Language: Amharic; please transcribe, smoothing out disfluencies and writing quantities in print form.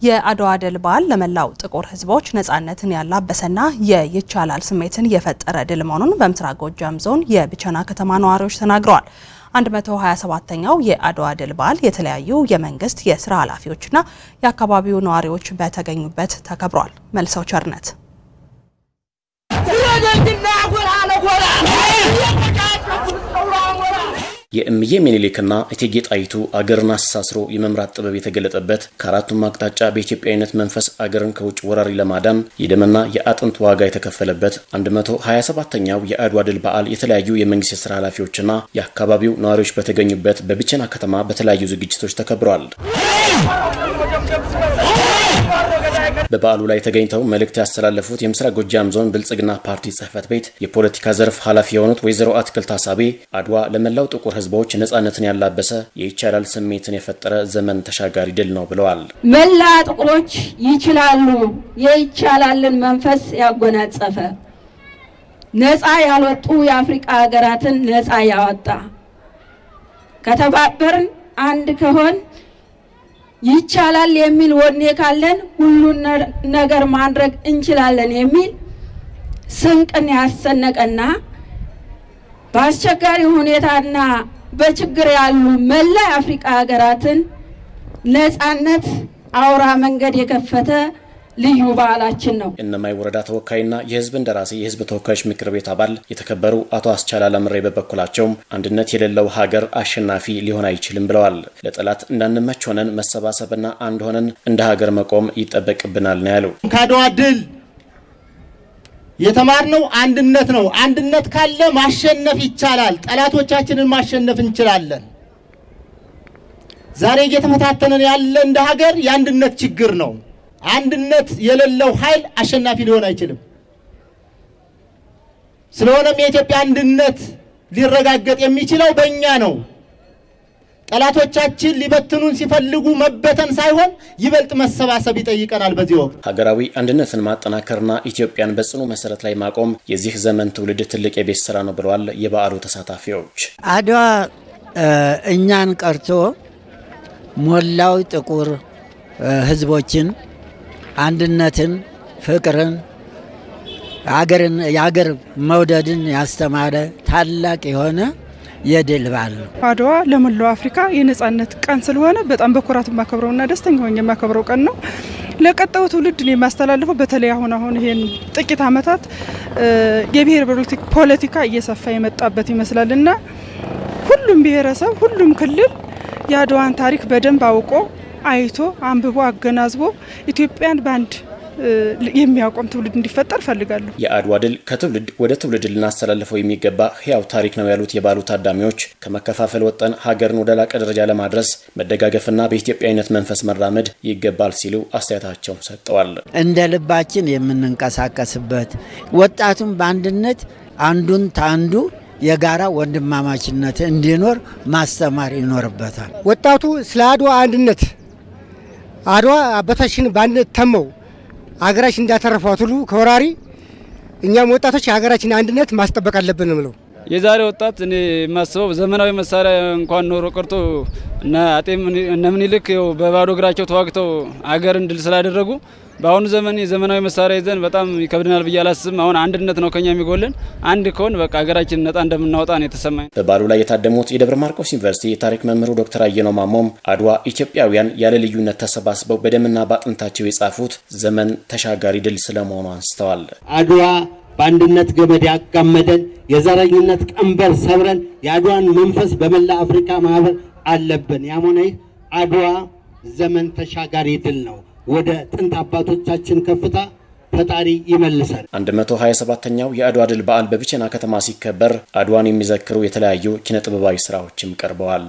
የአድዋ ድል በዓል ለመላው ጥቁር ህዝቦች ነጻነትን ያላበሰና የይቻላል ስሜትን የፈጠረ ድል መሆኑን በምስራቅ ጎጃም ዞን የቢቸና ከተማ ነዋሪዎች ተናግረዋል። 127ኛው የአድዋ ድል በዓል የተለያዩ የመንግስት የስራ ኃላፊዎችና የአካባቢው ነዋሪዎች በተገኙበት ተከብሯል። መልሰው ቸርነት የእምዬ ሚኒሊክና እቴጌ ጣይቱ አገርን አሳስሮ የመምራት ጥበብ የተገለጠበት ከአራቱም አቅጣጫ በኢትዮጵያዊነት መንፈስ አገርን ከውጭ ወራሪ ለማዳን የደምና የአጥንት ዋጋ የተከፈለበት 127ኛው የአድዋ ድል በዓል የተለያዩ የመንግስት የሥራ ኃላፊዎችና የአካባቢው ነዋሪዎች በተገኙበት በቢቸና ከተማ በተለያዩ ዝግጅቶች ተከብሯል። በበዓሉ ላይ ተገኝተው መልእክት ያስተላለፉት የምስራቅ ጎጃም ዞን ብልጽግና ፓርቲ ጽህፈት ቤት የፖለቲካ ዘርፍ ኃላፊ የሆኑት ወይዘሮ አትክልት ሐሳቤ አድዋ ለመላው ጥቁር ህዝቦች ነጻነትን ያላበሰ የይቻላል ስሜትን የፈጠረ ዘመን ተሻጋሪ ድል ነው ብለዋል። መላ ጥቁሮች ይችላሉ የይቻላልን መንፈስ ያጎናጸፈ ነፃ ያልወጡ የአፍሪካ ሀገራትን ነፃ ያወጣ ከተባበርን አንድ ከሆን ይቻላል የሚል ወኔ ካለን ሁሉን ነገር ማድረግ እንችላለን የሚል ስንቅን ያሰነቀና በአስቸጋሪ ሁኔታና በችግር ያሉ መላ አፍሪካ ሀገራትን ነፃነት አውራ መንገድ የከፈተ ልዩ በዓላችን ነው። እነማይ ወረዳ ተወካይና የህዝብ እንደራሴ የህዝብ ተወካዮች ምክር ቤት አባል የተከበሩ አቶ አስቻላ ለምሬ በበኩላቸው አንድነት የሌለው ሀገር አሸናፊ ሊሆን አይችልም ብለዋል። ለጠላት እንዳንመች ሆነን መሰባሰብና አንድ ሆነን እንደ ሀገር መቆም ይጠበቅብናል ነው ያለው። ከአድዋ ድል የተማርነው አንድነት ነው። አንድነት ካለ ማሸነፍ ይቻላል። ጠላቶቻችንን ማሸነፍ እንችላለን። ዛሬ እየተፈታተነን ያለ እንደ ሀገር የአንድነት ችግር ነው። አንድነት የሌለው ኃይል አሸናፊ ሊሆን አይችልም። ስለሆነም የኢትዮጵያ አንድነት ሊረጋገጥ የሚችለው በእኛ ነው። ጠላቶቻችን ሊበትኑን ሲፈልጉ መበተን ሳይሆን ይበልጥ መሰባሰብ ይጠይቀናል። በዚህ ወቅት ሀገራዊ አንድነትን ማጠናከርና ኢትዮጵያን በጽኑ መሰረት ላይ ማቆም የዚህ ዘመን ትውልድ ትልቅ የቤት ስራ ነው ብለዋል የበዓሉ ተሳታፊዎች። አድዋ እኛን ቀርቶ ሞላው ጥቁር ህዝቦችን አንድነትን፣ ፍቅርን፣ የሀገር መውደድን ያስተማረ ታላቅ የሆነ የድል በዓል ነው። አድዋ ለመላው አፍሪካ የነጻነት ቀን ስለሆነ በጣም በኩራት ማከብረውና ደስተኛ ሆኜ ማከብረው ቀን ነው። ለቀጣዩ ትውልድ ነው የማስተላልፈው። በተለይ አሁን ይሄን ጥቂት አመታት የብሔር ፖለቲካ እየሰፋ የመጣበት ይመስላልና ሁሉም ብሔረሰብ ሁሉም ክልል የአድዋን ታሪክ በደንብ አውቆ አይቶ አንብቦ አገናዝቦ ኢትዮጵያን ባንድ የሚያቆም ትውልድ እንዲፈጠር ፈልጋለሁ። የአድዋ ድል ከትውልድ ወደ ትውልድ ልናስተላልፈው የሚገባ ህያው ታሪክ ነው ያሉት የበዓሉ ታዳሚዎች ከመከፋፈል ወጠን ሀገርን ወደ ላቀ ደረጃ ለማድረስ መደጋገፍና በኢትዮጵያዊነት መንፈስ መራመድ ይገባል ሲሉ አስተያየታቸውን ሰጥተዋል። እንደ ልባችን የምንንቀሳቀስበት ወጣቱም በአንድነት አንዱን ታንዱ የጋራ ወንድማማችነት እንዲኖር ማስተማር ይኖርበታል። ወጣቱ ስለ አድዋ አንድነት አድዋ አባታችን በአንድነት ተመው ሀገራችን እንዳተረፏት ሁሉ ከወራሪ እኛም ወጣቶች ሀገራችን አንድነት ማስጠበቅ አለብን ነው። የዛሬ ወጣት እኔ ማስበው ዘመናዊ መሳሪያ እንኳን ኖሮ ቀርቶ እና አጤም እነ ምኒልክ በባዶ እግራቸው ተዋግተው አገርን ድል ስላደረጉ በአሁኑ ዘመን የዘመናዊ መሳሪያ ይዘን በጣም ይከብደናል ብዬ አላስብም። አሁን አንድነት ነው ከኛ የሚጎለን። አንድ ከሆነ በቃ ሀገራችን ነጣ እንደምናወጣ ነው የተሰማኝ። በበዓሉ ላይ የታደሙት የደብረ ማርቆስ ዩኒቨርሲቲ የታሪክ መምህሩ ዶክተር አየነው ማሞም አድዋ ኢትዮጵያውያን ያለ ልዩነት ተሰባስበው በደምና ባጥንታቸው የጻፉት ዘመን ተሻጋሪ ድል ስለመሆኑ አንስተዋል። አድዋ በአንድነት ገመድ ያጋመደን የዘረኝነት ቀንበር ሰብረን የአድዋን መንፈስ በመላ አፍሪካ ማህበር አለብን። ያሞኔ አድዋ ዘመን ተሻጋሪ ድል ነው። ወደ ጥንት አባቶቻችን ከፍታ ፈጣሪ ይመልሳል። 127ኛው የአድዋ ድል በዓል በቢቸና ከተማ ሲከበር አድዋን የሚዘክሩ የተለያዩ ኪነ ጥበባዊ ስራዎችም ቀርበዋል።